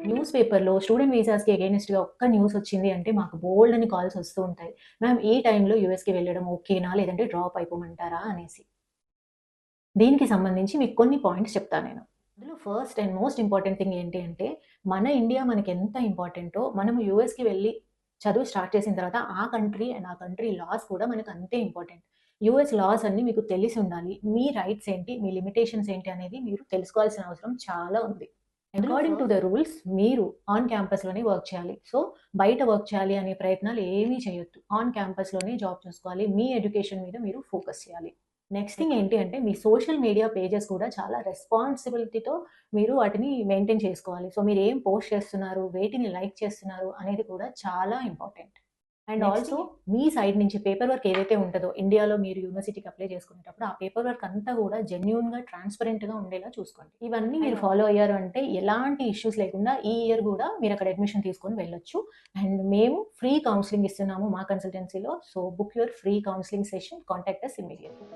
News పేపర్‌లో student వీసాస్‌కి అగైన్‌స్ట్‌గా ఒక్క news వచ్చింది అంటే మాకు బోలెడన్ని కాల్స్ వస్తూ ఉంటాయి. మ్యామ్ ఈ టైంలో యూఎస్‌కి వెళ్ళడం ఓకేనా? లేదంటే డ్రాప్ అయిపోమంటారా? అనేసి. దీనికి సంబంధించి మీకు కొన్ని పాయింట్స్ చెప్తా నేను. అందులో first and most important thing ఏంటి అంటే, మన ఇండియా మనకెంత ఇంపార్టెంటో, మనము యూఎస్‌కి వెళ్లి చదువు స్టార్ట్ చేసిన తర్వాత ఆ కంట్రీ అండ్ ఆ కంట్రీ లాస్ కూడా మనకు అంతే ఇంపార్టెంట్. యూఎస్ లాస్ అన్నీ మీకు తెలిసుండాలి. మీ రైట్స్ ఏంటి? మీ లిమిటేషన్స్ ఏంటి? అనేది మీరు తెలుసుకోవాల్సిన అవసరం చాలా ఉంది. అకార్డింగ్ టు ద రూల్స్ మీరు ఆన్ క్యాంపస్‌లోనే వర్క్ చేయాలి. సో, బయట వర్క్ చేయాలి అనే ప్రయత్నాలు ఏమీ చేయొద్దు. ఆన్ క్యాంపస్‌లోనే జాబ్ చూసుకోవాలి. మీ ఎడ్యుకేషన్ మీద మీరు ఫోకస్ చేయాలి. నెక్స్ట్ థింగ్ ఏంటి అంటే, మీ సోషల్ మీడియా పేజెస్ కూడా చాలా రెస్పాన్సిబిలిటీతో మీరు వాటిని మెయింటైన్ చేసుకోవాలి. సో, మీరేం పోస్ట్ చేస్తున్నారు, వేటిని లైక్ చేస్తున్నారు అనేది కూడా చాలా important. And also me side నుంచి పేపర్ వర్క్ ఏదైతే ఉంటదో, ఇండియాలో మీరు యూనివర్సిటీకి అప్లై చేసుకునేటప్పుడు, ఆ పేపర్ వర్క్ అంతా కూడా జెన్యూన్‌గా, ట్రాన్స్‌పరెంట్‌గా ఉండేలా చూసుకోండి. ఇవన్నీ మీరు ఫాలో అయ్యారు అంటే, ఎలాంటి ఇష్యూస్ లేకుండా ఈ ఇయర్ గూడా మీరక్కడ అడ్మిషన్ తీసుకొని వెళ్ళొచ్చు. అండ్ మేము ఫ్రీ కౌన్సెలింగ్ ఇస్తున్నాము మా కన్సల్టెన్సీలో. So, book your free counselling session. Contact us immediately.